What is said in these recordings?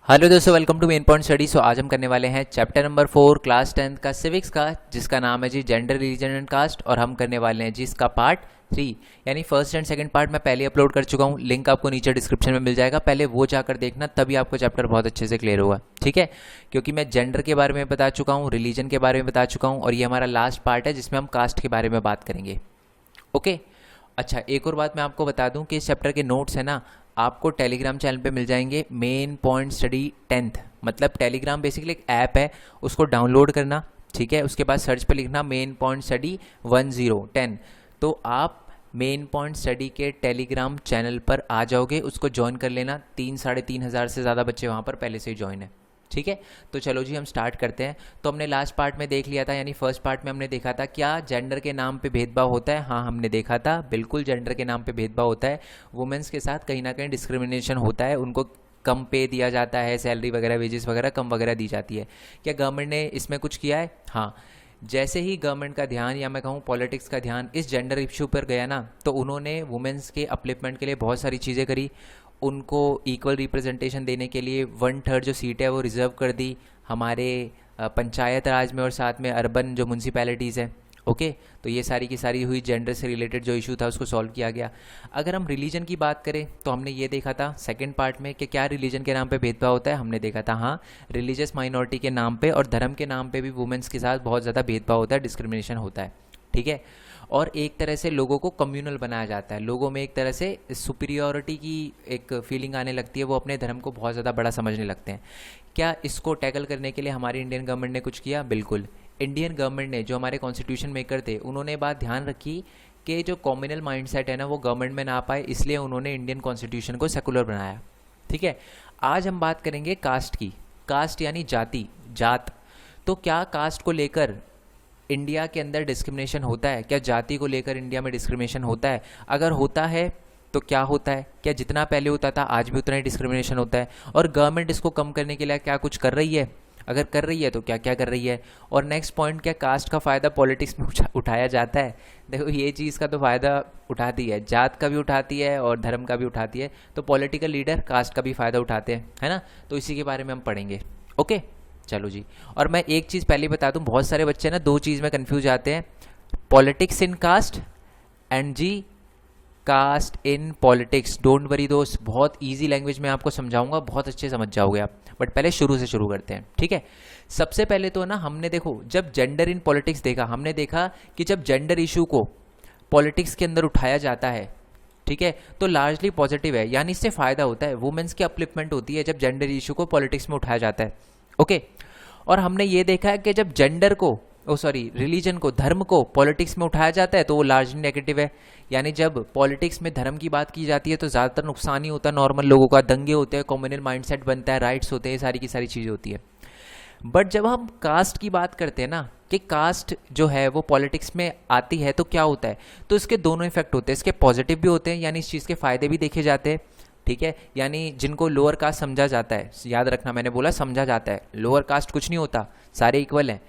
Hello दोस्तों, welcome to main point study. आज हम करने वाले हैं चैप्टर नंबर 4 क्लास 10th का सिविक्स का, जिसका नाम है जी जेंडर, रिलीजन एंड कास्ट। और हम करने वाले हैं जी इसका पार्ट 3, यानी फर्स्ट एंड सेकंड पार्ट मैं पहले अपलोड कर चुका हूँ। लिंक आपको नीचे डिस्क्रिप्शन में मिल जाएगा, पहले वो जाकर देखना, तभी आपको चैप्टर बहुत अच्छे से क्लियर होगा, ठीक है। क्योंकि मैं जेंडर के बारे में बता चुका हूँ, रिलीजन के बारे में बता चुका हूँ, और ये हमारा लास्ट पार्ट है जिसमें हम कास्ट के बारे में बात करेंगे। ओके, अच्छा एक और बात मैं आपको बता दूं कि इस चैप्टर के नोट्स है ना, आपको टेलीग्राम चैनल पे मिल जाएंगे, मेन पॉइंट स्टडी 10th। मतलब टेलीग्राम बेसिकली एक ऐप है, उसको डाउनलोड करना, ठीक है। उसके बाद सर्च पे लिखना मेन पॉइंट स्टडी 1010, तो आप मेन पॉइंट स्टडी के टेलीग्राम चैनल पर आ जाओगे। उसको ज्वाइन कर लेना, 3-3.5 हज़ार से ज़्यादा बच्चे वहाँ पर पहले से ही ज्वाइन है, ठीक है। तो चलो जी हम स्टार्ट करते हैं। तो हमने लास्ट पार्ट में देख लिया था, यानी फर्स्ट पार्ट में हमने देखा था क्या जेंडर के नाम पे भेदभाव होता है। हाँ, हमने देखा था, बिल्कुल जेंडर के नाम पे भेदभाव होता है। वुमेंस के साथ कहीं ना कहीं डिस्क्रिमिनेशन होता है, उनको कम पे दिया जाता है, सैलरी वगैरह, वेजेस वगैरह कम वगैरह दी जाती है। क्या गवर्नमेंट ने इसमें कुछ किया है? हाँ, जैसे ही गवर्नमेंट का ध्यान, या मैं कहूँ पॉलिटिक्स का ध्यान इस जेंडर इशू पर गया ना, तो उन्होंने वुमेंस के अपलिफ्टमेंट के लिए बहुत सारी चीज़ें करी। उनको इक्वल रिप्रेजेंटेशन देने के लिए 1/3 जो सीट है वो रिज़र्व कर दी हमारे पंचायत राज में, और साथ में अर्बन जो म्यूनसिपैलिटीज़ हैं। ओके, तो ये सारी की सारी हुई, जेंडर से रिलेटेड जो इशू था उसको सॉल्व किया गया। अगर हम रिलीजन की बात करें तो हमने ये देखा था सेकंड पार्ट में कि क्या रिलीजन के नाम पे भेदभाव होता है। हमने देखा था हाँ, रिलीजियस माइनॉरिटी के नाम पे और धर्म के नाम पे भी वुमेंस के साथ बहुत ज़्यादा भेदभाव होता है, डिस्क्रिमिनेशन होता है, ठीक है। और एक तरह से लोगों को कम्युनल बनाया जाता है, लोगों में एक तरह से सुपीरियोरिटी की एक फीलिंग आने लगती है, वो अपने धर्म को बहुत ज़्यादा बड़ा समझने लगते हैं। क्या इसको टैकल करने के लिए हमारी इंडियन गवर्नमेंट ने कुछ किया? बिल्कुल। इंडियन गवर्नमेंट ने, जो हमारे कॉन्स्टिट्यूशन मेकर थे, उन्होंने बात ध्यान रखी कि जो कॉम्युनल माइंडसेट है ना वो गवर्नमेंट में ना पाए, इसलिए उन्होंने इंडियन कॉन्स्टिट्यूशन को सेकुलर बनाया, ठीक है। आज हम बात करेंगे कास्ट की। कास्ट यानी जाति, जात। तो क्या कास्ट को लेकर इंडिया के अंदर डिस्क्रिमिनेशन होता है? क्या जाति को लेकर इंडिया में डिस्क्रिमिनेशन होता है? अगर होता है तो क्या होता है? क्या जितना पहले होता था आज भी उतना ही डिस्क्रिमिनेशन होता है? और गवर्नमेंट इसको कम करने के लिए क्या कुछ कर रही है? अगर कर रही है तो क्या क्या कर रही है? और नेक्स्ट पॉइंट, क्या कास्ट का फ़ायदा पॉलिटिक्स में उठाया जाता है? देखो, ये चीज़ का तो फ़ायदा उठाती है, जात का भी उठाती है और धर्म का भी उठाती है। तो पॉलिटिकल लीडर कास्ट का भी फ़ायदा उठाते हैं, है ना। तो इसी के बारे में हम पढ़ेंगे। ओके, चलो जी। और मैं एक चीज़ पहले बता दूं, बहुत सारे बच्चे ना दो चीज़ में कंफ्यूज आते हैं, पॉलिटिक्स इन कास्ट एंड जी caste in politics. Don't worry दोस्त, बहुत इजी लैंग्वेज में आपको समझाऊंगा, बहुत अच्छे समझ जाओगे आप। बट पहले शुरू से शुरू करते हैं, ठीक है। सबसे पहले तो ना हमने देखो, जब जेंडर इन पॉलिटिक्स देखा, हमने देखा कि जब जेंडर इशू को पॉलिटिक्स के अंदर उठाया जाता है, ठीक है, तो लार्जली पॉजिटिव है, यानी इससे फ़ायदा होता है, वुमेन्स की अपलिफ्टमेंट होती है जब जेंडर इशू को पॉलिटिक्स में उठाया जाता है। ओके, और हमने ये देखा है कि जब जेंडर को, रिलीजन को, धर्म को पॉलिटिक्स में उठाया जाता है तो वो लार्जली नेगेटिव है। यानी जब पॉलिटिक्स में धर्म की बात की जाती है तो ज़्यादातर नुकसान ही होता है नॉर्मल लोगों का, दंगे होते हैं, कम्युनल माइंडसेट बनता है, राइट्स होते हैं, सारी की सारी चीज़ें होती है। बट जब हम कास्ट की बात करते हैं ना, कि कास्ट जो है वो पॉलिटिक्स में आती है तो क्या होता है, तो इसके दोनों इफेक्ट होते हैं। इसके पॉजिटिव भी होते हैं, यानी इस चीज़ के फ़ायदे भी देखे जाते हैं, ठीक है। यानी जिनको लोअर कास्ट समझा जाता है, याद रखना मैंने बोला समझा जाता है, लोअर कास्ट कुछ नहीं होता, सारे इक्वल हैं।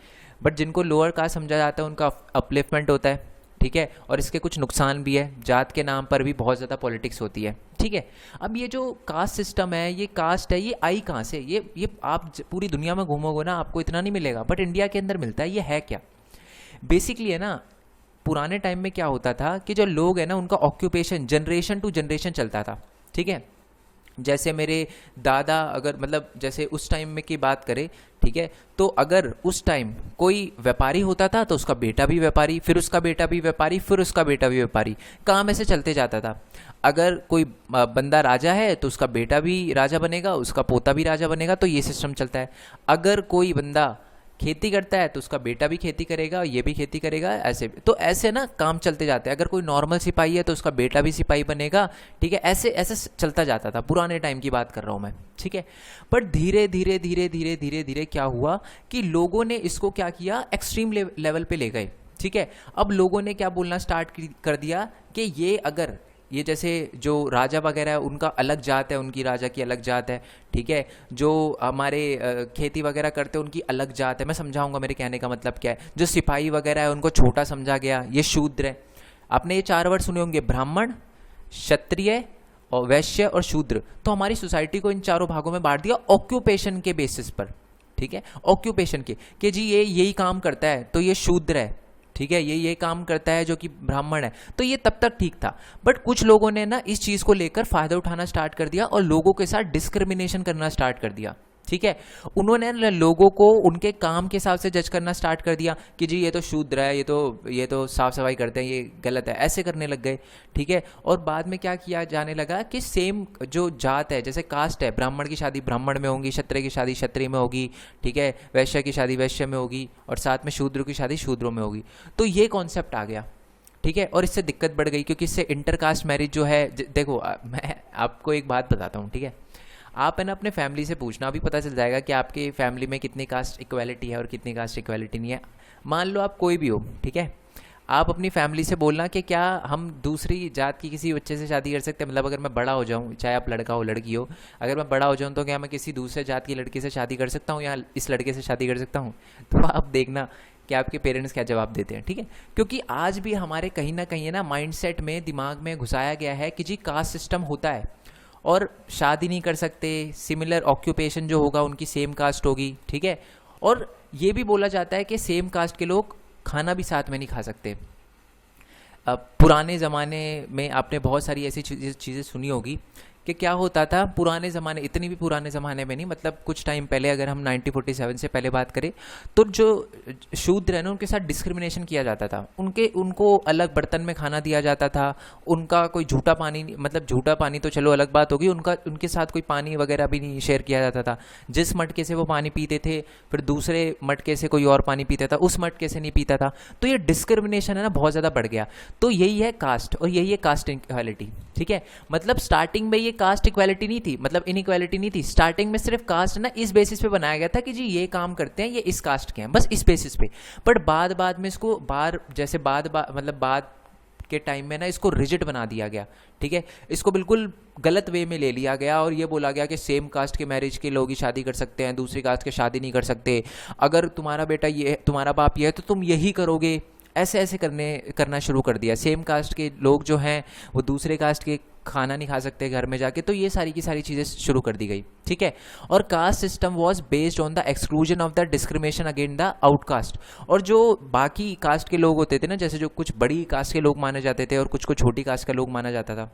बट जिनको लोअर कास्ट समझा जाता है उनका अपलिफ्टमेंट होता है, ठीक है। और इसके कुछ नुकसान भी है, जात के नाम पर भी बहुत ज़्यादा पॉलिटिक्स होती है, ठीक है। अब ये जो कास्ट सिस्टम है, ये कास्ट है, ये आई कहाँ से? ये आप पूरी दुनिया में घूमोगे ना आपको इतना नहीं मिलेगा, बट इंडिया के अंदर मिलता है। ये है क्या? बेसिकली है ना, पुराने टाइम में क्या होता था कि जो लोग हैं ना, उनका ऑक्यूपेशन जनरेशन टू जनरेशन चलता था, ठीक है। जैसे मेरे दादा, अगर मतलब जैसे उस टाइम में की बात करें, ठीक है, तो अगर उस टाइम कोई व्यापारी होता था तो उसका बेटा भी व्यापारी, फिर उसका बेटा भी व्यापारी, फिर उसका बेटा भी व्यापारी, काम ऐसे चलते जाता था। अगर कोई बंदा राजा है तो उसका बेटा भी राजा बनेगा, उसका पोता भी राजा बनेगा, तो ये सिस्टम चलता है। अगर कोई बंदा खेती करता है तो उसका बेटा भी खेती करेगा, ये भी खेती करेगा, ऐसे तो ऐसे ना काम चलते जाते हैं। अगर कोई नॉर्मल सिपाही है तो उसका बेटा भी सिपाही बनेगा, ठीक है, ऐसे ऐसे चलता जाता था, पुराने टाइम की बात कर रहा हूँ मैं, ठीक है। पर धीरे धीरे धीरे धीरे धीरे धीरे क्या हुआ कि लोगों ने इसको क्या किया, एक्सट्रीम लेवल पे ले गए, ठीक है। अब लोगों ने क्या बोलना स्टार्ट कर दिया कि ये अगर ये जैसे जो राजा वगैरह है उनका अलग जात है, उनकी राजा की अलग जात है, ठीक है। जो हमारे खेती वगैरह करते हैं उनकी अलग जात है। मैं समझाऊंगा मेरे कहने का मतलब क्या है। जो सिपाही वगैरह है उनको छोटा समझा गया, ये शूद्र है। आपने ये 4 वर्ड सुने होंगे, ब्राह्मण, क्षत्रिय और वैश्य और शूद्र। तो हमारी सोसाइटी को इन चारों भागों में बांट दिया ऑक्यूपेशन के बेसिस पर, ठीक है, ऑक्यूपेशन के, कि जी ये यही काम करता है तो ये शूद्र है, ठीक है, ये काम करता है जो कि ब्राह्मण है। तो ये तब तक ठीक था, बट कुछ लोगों ने ना इस चीज़ को लेकर फायदा उठाना स्टार्ट कर दिया और लोगों के साथ डिस्क्रिमिनेशन करना स्टार्ट कर दिया, ठीक है। उन्होंने लोगों को उनके काम के हिसाब से जज करना स्टार्ट कर दिया कि जी ये तो शूद्र है, ये तो साफ सफाई करते हैं, ये गलत है, ऐसे करने लग गए, ठीक है। और बाद में क्या किया जाने लगा कि सेम जो जात है, जैसे कास्ट है, ब्राह्मण की शादी ब्राह्मण में होगी, क्षत्रिय की शादी क्षत्रिय में होगी, ठीक है, वैश्य की शादी वैश्य में होगी, और साथ में शूद्र की शादी शूद्रों में होगी। तो ये कॉन्सेप्ट आ गया, ठीक है। और इससे दिक्कत बढ़ गई क्योंकि इससे इंटरकास्ट मैरिज जो है, देखो मैं आपको एक बात बताता हूँ, ठीक है। आप है ना अपने फैमिली से पूछना, अभी पता चल जाएगा कि आपकी फैमिली में कितनी कास्ट इक्वालिटी है और कितनी कास्ट इक्वालिटी नहीं है। मान लो आप कोई भी हो, ठीक है, आप अपनी फैमिली से बोलना कि क्या हम दूसरी जात की किसी बच्चे से शादी कर सकते हैं, मतलब अगर मैं बड़ा हो जाऊँ, चाहे आप लड़का हो लड़की हो, अगर मैं बड़ा हो जाऊँ तो क्या मैं किसी दूसरे जात की लड़की से शादी कर सकता हूँ या इस लड़के से शादी कर सकता हूँ? तो आप देखना कि आपके पेरेंट्स क्या जवाब देते हैं, ठीक है। क्योंकि आज भी हमारे कहीं ना कहीं ना माइंडसेट में, दिमाग में घुसाया गया है कि जी कास्ट सिस्टम होता है और शादी नहीं कर सकते, सिमिलर ऑक्यूपेशन जो होगा उनकी सेम कास्ट होगी, ठीक है। और ये भी बोला जाता है कि सेम कास्ट के लोग खाना भी साथ में नहीं खा सकते। अब पुराने ज़माने में आपने बहुत सारी ऐसी चीज़ें सुनी होगी कि क्या होता था पुराने ज़माने, इतनी भी पुराने ज़माने में नहीं, मतलब कुछ टाइम पहले, अगर हम 1947 से पहले बात करें, तो जो शूद्र है ना उनके साथ डिस्क्रिमिनेशन किया जाता था, उनको अलग बर्तन में खाना दिया जाता था, उनका कोई झूठा पानी, मतलब झूठा पानी तो चलो अलग बात होगी, उनके साथ कोई पानी वगैरह भी नहीं शेयर किया जाता था। जिस मटके से वो पानी पीते थे फिर दूसरे मटके से कोई और पानी पीता था, उस मटके से नहीं पीता था। तो ये डिस्क्रिमिनेशन है ना बहुत ज़्यादा बढ़ गया। तो यही है कास्ट और यही है कास्ट इक्वालिटी, ठीक है। मतलब स्टार्टिंग में ये कास्ट इक्वालिटी नहीं थी, मतलब इनइक्वालिटी नहीं थी, स्टार्टिंग में सिर्फ कास्ट ना इस बेसिस पे बनाया गया था कि जी ये काम करते हैं, ये इस कास्ट के हैं, बस इस बेसिस पे। बट बाद में इसको मतलब बाद के टाइम में ना इसको रिजिड बना दिया गया, ठीक है। इसको बिल्कुल गलत वे में ले लिया गया और ये बोला गया कि सेम कास्ट के मैरिज के लोग ही शादी कर सकते हैं, दूसरी कास्ट के शादी नहीं कर सकते। अगर तुम्हारा बेटा ये, तुम्हारा बाप ये है तो तुम यही करोगे, ऐसे करना शुरू कर दिया। सेम कास्ट के लोग जो हैं वो दूसरे कास्ट के खाना नहीं खा सकते घर में जाके, तो ये सारी की सारी चीज़ें शुरू कर दी गई, ठीक है। और caste system was based on the exclusion of the discrimination against the outcast. और जो बाकी कास्ट के लोग होते थे ना, जैसे जो कुछ बड़ी कास्ट के लोग माने जाते थे और कुछ को छोटी कास्ट का लोग माना जाता था,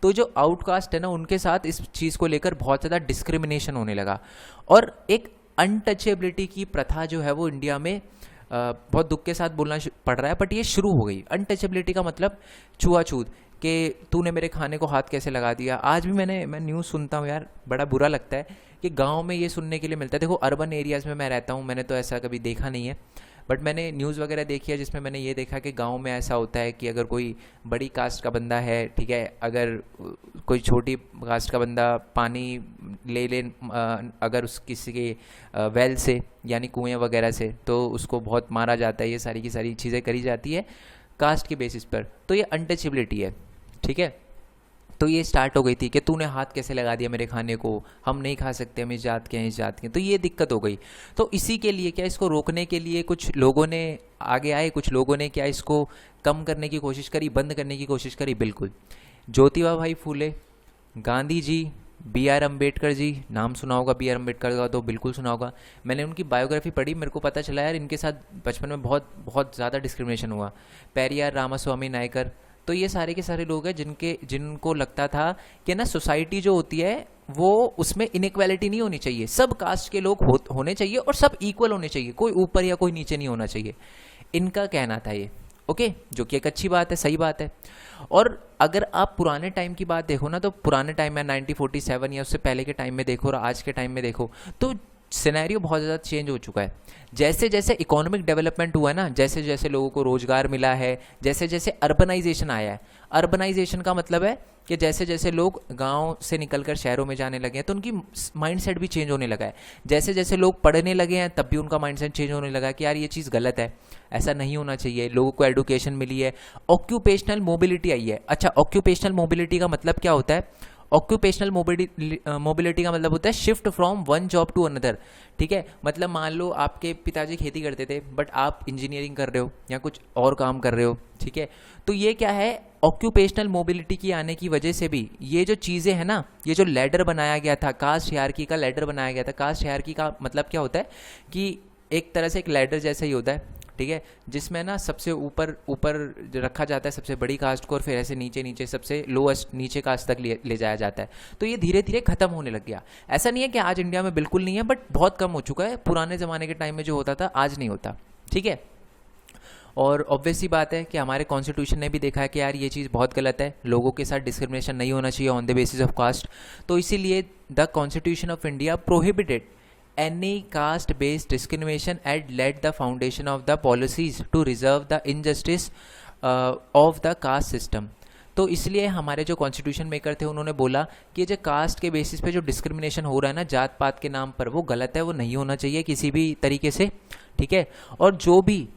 तो जो आउटकास्ट है ना उनके साथ इस चीज़ को लेकर बहुत ज़्यादा डिस्क्रिमिनेशन होने लगा। और एक अनटचेबिलिटी की प्रथा जो है वो इंडिया में बहुत दुख के साथ बोलना पड़ रहा है, बट ये शुरू हो गई। अनटचेबिलिटी का मतलब छुआछूत, कि तूने मेरे खाने को हाथ कैसे लगा दिया। आज भी मैं न्यूज़ सुनता हूँ यार, बड़ा बुरा लगता है कि गांव में ये सुनने के लिए मिलता है। देखो अर्बन एरियाज़ में मैं रहता हूँ, मैंने तो ऐसा कभी देखा नहीं है, बट मैंने न्यूज़ वगैरह देखी है जिसमें मैंने ये देखा कि गांव में ऐसा होता है कि अगर कोई बड़ी कास्ट का बंदा है, ठीक है, अगर कोई छोटी कास्ट का बंदा पानी ले अगर उस किसी के वेल से यानी कुएं वगैरह से, तो उसको बहुत मारा जाता है। ये सारी की सारी चीज़ें करी जाती है कास्ट के बेसिस पर। तो ये अनटचेबिलिटी है, ठीक है। तो ये स्टार्ट हो गई थी कि तूने हाथ कैसे लगा दिया मेरे खाने को, हम नहीं खा सकते, हम इस जात के हैं, इस जात के हैं। तो ये दिक्कत हो गई। तो इसी के लिए क्या, इसको रोकने के लिए कुछ लोगों ने आगे आए, कुछ लोगों ने क्या इसको कम करने की कोशिश करी, बंद करने की कोशिश करी। बिल्कुल ज्योतिबा भाई फूले, गांधी जी, बी आर अम्बेडकर जी, नाम सुना होगा बी आर अम्बेडकर का, तो बिल्कुल सुना होगा। मैंने उनकी बायोग्राफी पढ़ी, मेरे को पता चला यार इनके साथ बचपन में बहुत बहुत ज़्यादा डिस्क्रिमिनेशन हुआ। पेरियार रामास्वामी नायकर, तो ये सारे के सारे लोग हैं जिनको लगता था कि ना सोसाइटी जो होती है वो उसमें इनइक्वालिटी नहीं होनी चाहिए, सब कास्ट के लोग होने चाहिए और सब इक्वल होने चाहिए, कोई ऊपर या कोई नीचे नहीं होना चाहिए, इनका कहना था ये। ओके, जो कि एक अच्छी बात है, सही बात है। और अगर आप पुराने टाइम की बात देखो ना, तो पुराने टाइम में 1947 या उससे पहले के टाइम में देखो और आज के टाइम में देखो, तो सिनेरियो बहुत ज़्यादा चेंज हो चुका है। जैसे जैसे इकोनॉमिक डेवलपमेंट हुआ है ना, जैसे जैसे लोगों को रोजगार मिला है, जैसे जैसे अर्बनाइजेशन आया है। अर्बनाइजेशन का मतलब है कि जैसे जैसे लोग गांव से निकलकर शहरों में जाने लगे हैं तो उनकी माइंडसेट भी चेंज होने लगा है। जैसे जैसे लोग पढ़ने लगे हैं तब भी उनका माइंडसेट चेंज होने लगा कि यार ये चीज़ गलत है, ऐसा नहीं होना चाहिए। लोगों को एडुकेशन मिली है, ऑक्यूपेशनल मोबिलिटी आई है। अच्छा, ऑक्यूपेशनल मोबिलिटी का मतलब क्या होता है? ऑक्यूपेशनल मोबिलिटी का मतलब होता है shift from one job to another, ठीक है। मतलब मान लो आपके पिताजी खेती करते थे बट आप इंजीनियरिंग कर रहे हो या कुछ और काम कर रहे हो, ठीक है। तो ये क्या है, ऑक्यूपेशनल मोबिलिटी की आने की वजह से भी ये जो चीज़ें हैं ना, ये जो लैडर बनाया गया था, कास्ट हायरार्की का लैडर बनाया गया था। कास्ट हायरार्की का मतलब क्या होता है कि एक तरह से एक लैडर जैसा ही होता है, ठीक है, जिसमें ना सबसे ऊपर ऊपर रखा जाता है सबसे बड़ी कास्ट को, और फिर ऐसे नीचे नीचे सबसे लोएस्ट नीचे कास्ट तक ले जाया जाता है। तो ये धीरे धीरे खत्म होने लग गया। ऐसा नहीं है कि आज इंडिया में बिल्कुल नहीं है, बट बहुत कम हो चुका है। पुराने ज़माने के टाइम में जो होता था आज नहीं होता, ठीक है। और ऑब्वियस सी बात है कि हमारे कॉन्स्टिट्यूशन ने भी देखा है कि यार ये चीज़ बहुत गलत है, लोगों के साथ डिस्क्रिमिनेशन नहीं होना चाहिए on the basis of caste. तो इसीलिए the constitution of India prohibited any caste based discrimination and laid the foundation of the policies to reserve the injustice of the caste system। तो इसलिए हमारे जो कॉन्स्टिट्यूशन मेकर थे उन्होंने बोला कि जो कास्ट के बेसिस पे जो डिस्क्रिमिनेशन हो रहा है ना जात पात के नाम पर, वो गलत है, वो नहीं होना चाहिए किसी भी तरीके से, ठीक है। और जो भी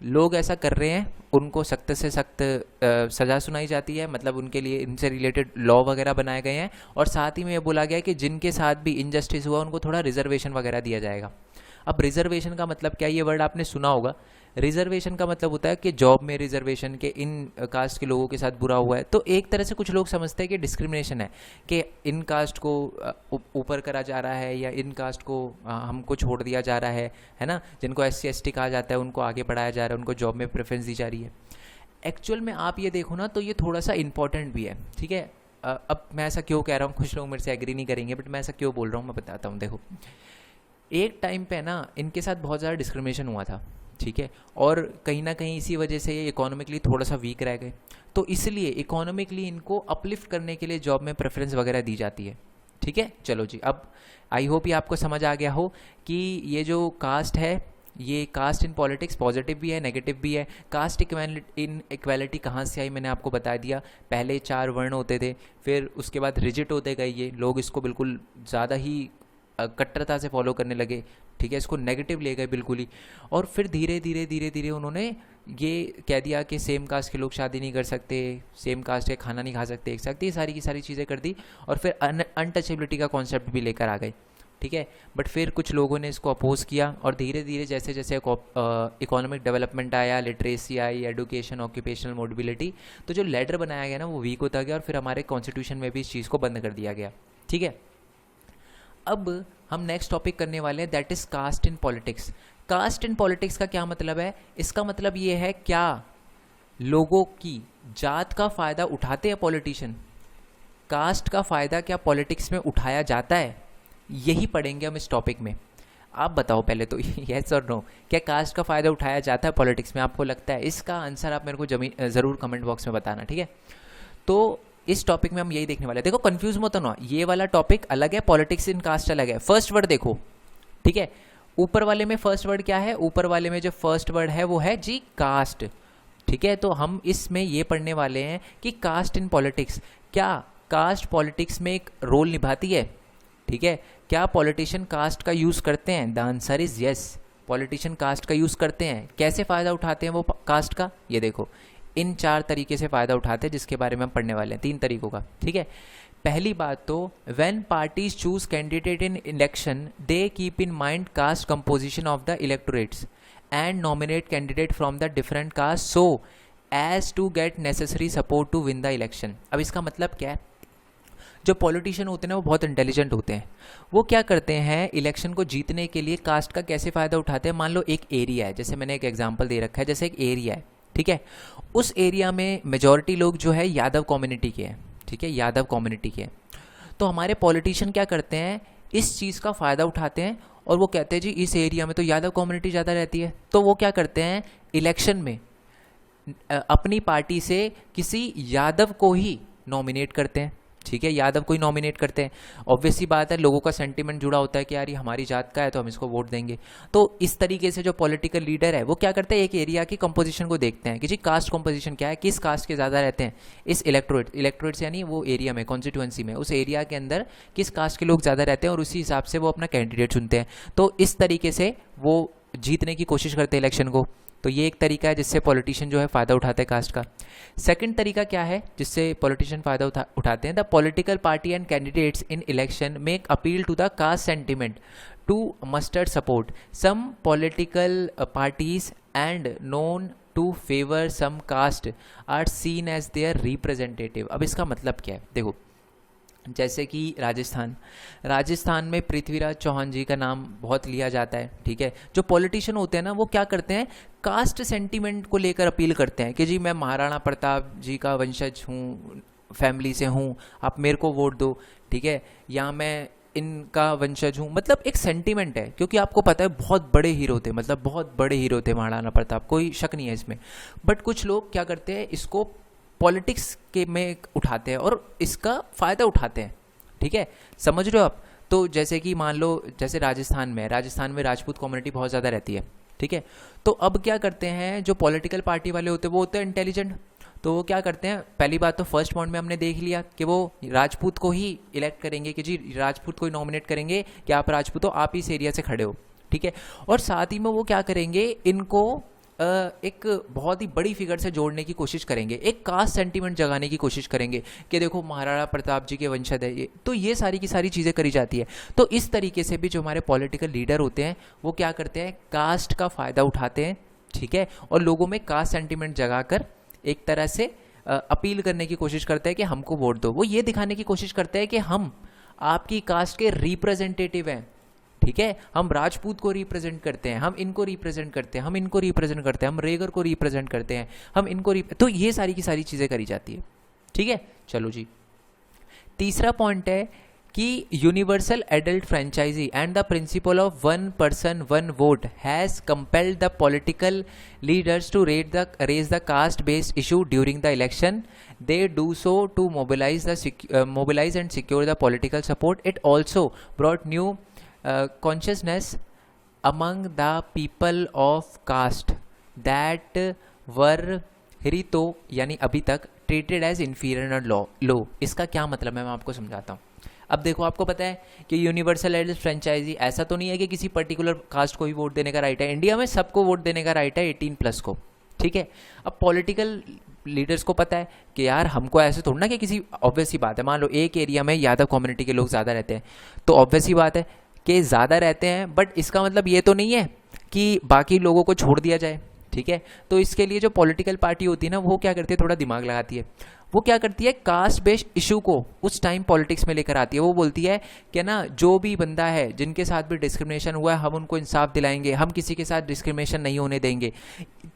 लोग ऐसा कर रहे हैं उनको सख्त से सख्त सज़ा सुनाई जाती है, मतलब उनके लिए इनसे रिलेटेड लॉ वगैरह बनाए गए हैं। और साथ ही में ये बोला गया है कि जिनके साथ भी इनजस्टिस हुआ उनको थोड़ा रिजर्वेशन वगैरह दिया जाएगा। अब रिजर्वेशन का मतलब क्या, ये वर्ड आपने सुना होगा। रिजर्वेशन का मतलब होता है कि जॉब में रिजर्वेशन के इन कास्ट के लोगों के साथ बुरा हुआ है। तो एक तरह से कुछ लोग समझते हैं कि डिस्क्रिमिनेशन है, कि इन कास्ट को ऊपर करा जा रहा है या इन कास्ट को हमको छोड़ दिया जा रहा है ना। जिनको SC ST कहा जाता है उनको आगे बढ़ाया जा रहा है, उनको जॉब में प्रेफरेंस दी जा रही है। एक्चुअल में आप ये देखो ना तो ये थोड़ा सा इंपॉर्टेंट भी है, ठीक है। अब मैं ऐसा क्यों कह रहा हूँ, कुछ लोग मेरे से एग्री नहीं करेंगे, बट मैं ऐसा क्यों बोल रहा हूँ मैं बताता हूँ। देखो, एक टाइम पे ना इनके साथ बहुत ज़्यादा डिस्क्रिमिनेशन हुआ था, ठीक है, और कहीं ना कहीं इसी वजह से ये इकोनॉमिकली थोड़ा सा वीक रह गए। तो इसलिए इकोनॉमिकली इनको अपलिफ्ट करने के लिए जॉब में प्रेफरेंस वगैरह दी जाती है, ठीक है। चलो जी, अब आई होप ये आपको समझ आ गया हो कि ये जो कास्ट है, ये कास्ट इन पॉलिटिक्स पॉजिटिव भी है नेगेटिव भी है। कास्ट इन इक्वालिटी कहाँ से आई मैंने आपको बता दिया। पहले 4 वर्ण होते थे, फिर उसके बाद रिजिट होते गए ये लोग, इसको बिल्कुल ज़्यादा ही कट्टरता से फॉलो करने लगे, ठीक है, इसको नेगेटिव ले गए बिल्कुल ही। और फिर धीरे धीरे उन्होंने ये कह दिया कि सेम कास्ट के लोग शादी नहीं कर सकते, सेम कास्ट के खाना नहीं खा सकते एक साथ, ये सारी की सारी चीज़ें कर दी। और फिर अनटचेबिलिटी का कॉन्सेप्ट भी लेकर आ गए, ठीक है। बट फिर कुछ लोगों ने इसको अपोज किया, और धीरे धीरे जैसे जैसे इकोनॉमिक डेवलपमेंट आया, लिटरेसी आई, एडुकेशन, ऑक्यूपेशनल मोबिलिटी, तो जो लेडर बनाया गया ना वो वीक होता गया, और फिर हमारे कॉन्स्टिट्यूशन में भी इस चीज़ को बंद कर दिया गया, ठीक है। अब हम नेक्स्ट टॉपिक करने वाले हैं, that is caste in politics. Caste in politics का क्या मतलब है? इसका मतलब ये है, क्या लोगों की जात का फ़ायदा उठाते हैं पॉलिटिशियन? कास्ट का फ़ायदा क्या पॉलिटिक्स में उठाया जाता है? यही पढ़ेंगे हम इस टॉपिक में। आप बताओ पहले तो यस और नो, क्या कास्ट का फ़ायदा उठाया जाता है पॉलिटिक्स में? आपको लगता है? इसका आंसर आप मेरे को ज़रूर कमेंट बॉक्स में बताना, ठीक है। तो इस टॉपिक में हम यही देखने वाले हैं। देखो कंफ्यूज मत होना, ये वाला टॉपिक अलग है, पॉलिटिक्स इन कास्ट अलग है। फर्स्ट वर्ड देखो, ठीक है, ऊपर वाले में फर्स्ट वर्ड क्या है? ऊपर वाले में जो फर्स्ट वर्ड है वो है जी कास्ट, ठीक है। तो हम इसमें ये पढ़ने वाले हैं कि कास्ट इन पॉलिटिक्स, क्या कास्ट पॉलिटिक्स में एक रोल निभाती है, ठीक है। क्या पॉलिटिशियन कास्ट का यूज़ करते हैं? The answer is yes, politician caste का यूज़ करते हैं। कैसे फ़ायदा उठाते हैं वो कास्ट का? ये देखो, इन 4 तरीके से फ़ायदा उठाते हैं, जिसके बारे में हम पढ़ने वाले हैं, 3 तरीकों का, ठीक है। पहली बात तो, when parties choose candidate in election they keep in mind caste composition of the electorates and nominate candidate from the different caste so as to get necessary support to win the election. अब इसका मतलब क्या है? जो politician होते हैं ना वो बहुत इंटेलिजेंट होते हैं। वो क्या करते हैं, इलेक्शन को जीतने के लिए कास्ट का कैसे फ़ायदा उठाते हैं? मान लो एक एरिया है, जैसे मैंने एक एग्जांपल दे रखा है, जैसे एक एरिया है, ठीक है, उस एरिया में मेजॉरिटी लोग जो है यादव कम्युनिटी के हैं, ठीक है, यादव कम्युनिटी के हैं। तो हमारे पॉलिटिशियन क्या करते हैं, इस चीज़ का फ़ायदा उठाते हैं और वो कहते हैं जी इस एरिया में तो यादव कम्युनिटी ज़्यादा रहती है, तो वो क्या करते हैं, इलेक्शन में अपनी पार्टी से किसी यादव को ही नॉमिनेट करते हैं, ठीक है, यादव को ही नॉमिनेट करते हैं। ऑब्वियस सी बात है, लोगों का सेंटिमेंट जुड़ा होता है कि यार ये हमारी जात का है तो हम इसको वोट देंगे। तो इस तरीके से जो पॉलिटिकल लीडर है वो क्या करते हैं, एक एरिया की कंपोजिशन को देखते हैं कि जी कास्ट कंपोजिशन क्या है, किस कास्ट के ज़्यादा रहते हैं इस इलेक्टोरेट्स यानी वो एरिया में, कॉन्स्टिट्यूएंसी में, उस एरिया के अंदर किस कास्ट के लोग ज़्यादा रहते हैं, और उसी हिसाब से वो अपना कैंडिडेट चुनते हैं। तो इस तरीके से वो जीतने की कोशिश करते हैं इलेक्शन को। तो ये एक तरीका है जिससे पॉलिटिशियन जो है फ़ायदा उठाते हैं कास्ट का। सेकंड तरीका क्या है जिससे पॉलिटिशियन फ़ायदा उठाते हैं? The political party and candidates in election make appeal to the caste sentiment to mustered support. Some political parties and known to favour some caste are seen as their representative. अब इसका मतलब क्या है, देखो जैसे कि राजस्थान में पृथ्वीराज चौहान जी का नाम बहुत लिया जाता है, ठीक है। जो पॉलिटिशियन होते हैं ना, वो क्या करते हैं, कास्ट सेंटीमेंट को लेकर अपील करते हैं कि जी मैं महाराणा प्रताप जी का वंशज हूँ, फैमिली से हूँ, आप मेरे को वोट दो, ठीक है, या मैं इनका वंशज हूँ। मतलब एक सेंटीमेंट है, क्योंकि आपको पता है बहुत बड़े हीरो थे, मतलब बहुत बड़े हीरो थे महाराणा प्रताप, कोई शक नहीं है इसमें। बट कुछ लोग क्या करते हैं, इसको पॉलिटिक्स के में उठाते हैं और इसका फ़ायदा उठाते हैं, ठीक है, समझ रहे हो आप। तो जैसे कि मान लो, जैसे राजस्थान में राजपूत कम्युनिटी बहुत ज़्यादा रहती है, ठीक है। तो अब क्या करते हैं, जो पॉलिटिकल पार्टी वाले होते हैं वो होते हैं इंटेलिजेंट। तो वो क्या करते हैं, पहली बात तो फर्स्ट पॉइंट में हमने देख लिया कि वो राजपूत को ही इलेक्ट करेंगे, कि जी राजपूत को ही नॉमिनेट करेंगे कि आप राजपूत हो, आप इस एरिया से खड़े हो, ठीक है। और साथ ही में वो क्या करेंगे, इनको एक बहुत ही बड़ी फिगर से जोड़ने की कोशिश करेंगे, एक कास्ट सेंटीमेंट जगाने की कोशिश करेंगे कि देखो महाराणा प्रताप जी के वंशज है ये। तो ये सारी की सारी चीज़ें करी जाती है। तो इस तरीके से भी जो हमारे पॉलिटिकल लीडर होते हैं वो क्या करते हैं, कास्ट का फ़ायदा उठाते हैं, ठीक है, और लोगों में कास्ट सेंटीमेंट जगाकर एक तरह से अपील करने की कोशिश करते हैं कि हमको वोट दो। वो ये दिखाने की कोशिश करते हैं कि हम आपकी कास्ट के रिप्रेजेंटेटिव हैं, ठीक है, हम राजपूत को रिप्रेजेंट करते हैं, हम इनको रिप्रेजेंट करते हैं, हम इनको रिप्रेजेंट करते हैं, हम रेगर को रिप्रेजेंट करते हैं, हम इनको तो ये सारी की सारी चीज़ें करी जाती है, ठीक है। चलो जी, तीसरा पॉइंट है कि universal adult franchise and the principle of one person one vote has compelled the political leaders to raise the caste based issue during the election. They do so to mobilize and secure the political support. It also brought new consciousness among the people of caste that were हिरितो यानी अभी तक treated as inferior लो। इसका क्या मतलब है, मैं आपको समझाता हूँ। अब देखो, आपको पता है कि यूनिवर्सल एडल्ट फ्रेंचाइजी ऐसा तो नहीं है कि किसी पर्टिकुलर कास्ट को ही वोट देने का राइट है। इंडिया में सबको वोट देने का राइट है 18+ को, ठीक है। अब पॉलिटिकल लीडर्स को पता है कि यार हमको ऐसे थोड़ा ना कि किसी, ऑब्वियस सी बात है, मान लो एक एरिया में यादव कम्युनिटी के लोग ज़्यादा रहते हैं, तो ऑब्वियस सी बात है कि ज़्यादा रहते हैं, बट इसका मतलब ये तो नहीं है कि बाकी लोगों को छोड़ दिया जाए, ठीक है। तो इसके लिए जो पॉलिटिकल पार्टी होती है ना, वो क्या करती है, थोड़ा दिमाग लगाती है। वो क्या करती है, कास्ट बेस्ड इशू को उस टाइम पॉलिटिक्स में लेकर आती है। वो बोलती है कि ना, जो भी बंदा है जिनके साथ भी डिस्क्रिमिनेशन हुआ है, हम उनको इंसाफ दिलाएंगे, हम किसी के साथ डिस्क्रिमिनेशन नहीं होने देंगे।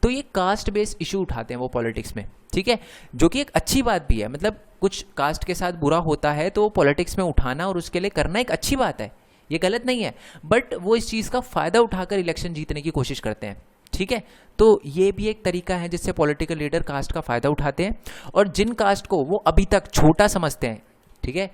तो ये कास्ट बेस्ड इशू उठाते हैं वो पॉलिटिक्स में, ठीक है, जो कि एक अच्छी बात भी है। मतलब कुछ कास्ट के साथ बुरा होता है तो पॉलिटिक्स में उठाना और उसके लिए करना एक अच्छी बात है, ये गलत नहीं है। बट वो इस चीज़ का फ़ायदा उठाकर इलेक्शन जीतने की कोशिश करते हैं, ठीक है। तो ये भी एक तरीका है जिससे पॉलिटिकल लीडर कास्ट का फ़ायदा उठाते हैं। और जिन कास्ट को वो अभी तक छोटा समझते हैं, ठीक है,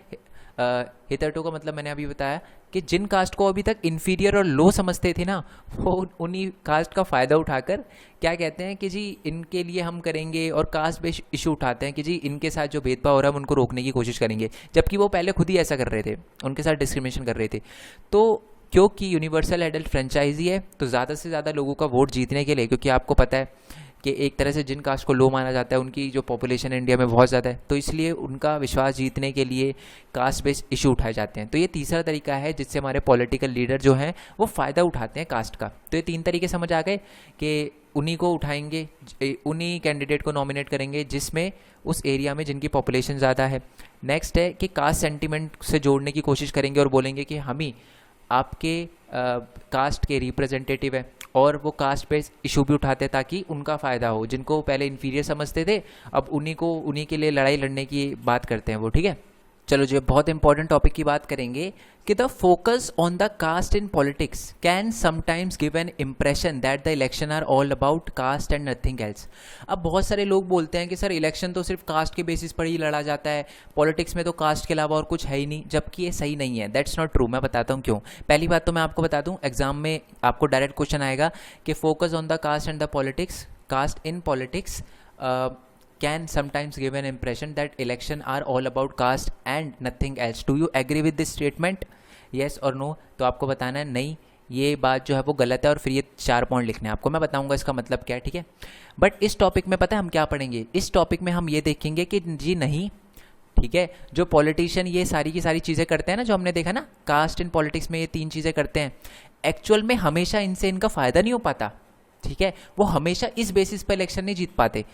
हितरटो का मतलब मैंने अभी बताया कि जिन कास्ट को अभी तक इन्फीरियर और लो समझते थे ना, वो उन्हीं कास्ट का फ़ायदा उठाकर क्या कहते हैं कि जी इनके लिए हम करेंगे, और कास्ट बेस्ड इशू उठाते हैं कि जी इनके साथ जो भेदभाव हो रहा है उनको रोकने की कोशिश करेंगे, जबकि वो पहले खुद ही ऐसा कर रहे थे, उनके साथ डिस्क्रिमिनेशन कर रहे थे। तो क्योंकि यूनिवर्सल एडल्ट फ्रेंचाइजी है, तो ज़्यादा से ज़्यादा लोगों का वोट जीतने के लिए, क्योंकि आपको पता है कि एक तरह से जिन कास्ट को लो माना जाता है उनकी जो पॉपुलेशन इंडिया में बहुत ज़्यादा है, तो इसलिए उनका विश्वास जीतने के लिए कास्ट बेस्ड इशू उठाए जाते हैं। तो ये तीसरा तरीका है जिससे हमारे पॉलिटिकल लीडर जो हैं वो फ़ायदा उठाते हैं कास्ट का। तो ये 3 तरीके समझ आ गए कि उन्हीं को उठाएंगे, उन्हीं कैंडिडेट को नॉमिनेट करेंगे जिसमें उस एरिया में जिनकी पॉपुलेशन ज़्यादा है। नेक्स्ट है कि कास्ट सेंटीमेंट से जोड़ने की कोशिश करेंगे और बोलेंगे कि हम ही आपके कास्ट के रिप्रेजेंटेटिव है, और वो कास्ट बेस्ड इशू भी उठाते हैं ताकि उनका फ़ायदा हो। जिनको पहले इन्फीरियर समझते थे, अब उन्हीं के लिए लड़ाई लड़ने की बात करते हैं वो, ठीक है। चलो जी, बहुत इंपॉर्टेंट टॉपिक की बात करेंगे कि the focus on the caste in politics can sometimes give an impression that the election are all about caste and nothing else. अब बहुत सारे लोग बोलते हैं कि सर इलेक्शन तो सिर्फ कास्ट के बेसिस पर ही लड़ा जाता है, पॉलिटिक्स में तो कास्ट के अलावा और कुछ है ही नहीं, जबकि ये सही नहीं है। That's not true. मैं बताता हूँ क्यों। पहली बात तो मैं आपको बता दूँ, एग्जाम में आपको डायरेक्ट क्वेश्चन आएगा कि focus on the caste and the politics, caste in politics can sometimes give an impression that election are all about caste and nothing else. Do you agree with this statement? Yes or no? तो आपको बताना है नहीं, ये बात जो है वो गलत है, और फिर ये 4 पॉइंट लिखने हैं आपको। मैं बताऊंगा इसका मतलब क्या है, ठीक है। बट इस टॉपिक में पता है हम क्या पढ़ेंगे, इस टॉपिक में हम ये देखेंगे कि जी नहीं, ठीक है, जो पॉलिटिशियन ये सारी की सारी चीज़ें करते हैं ना, जो हमने देखा ना कास्ट इन पॉलिटिक्स में ये 3 चीज़ें करते हैं, एक्चुअल में हमेशा इनसे इनका फ़ायदा नहीं हो पाता। ठीक है, वो हमेशा इस बेसिस पर इलेक्शन नहीं जीत पाते।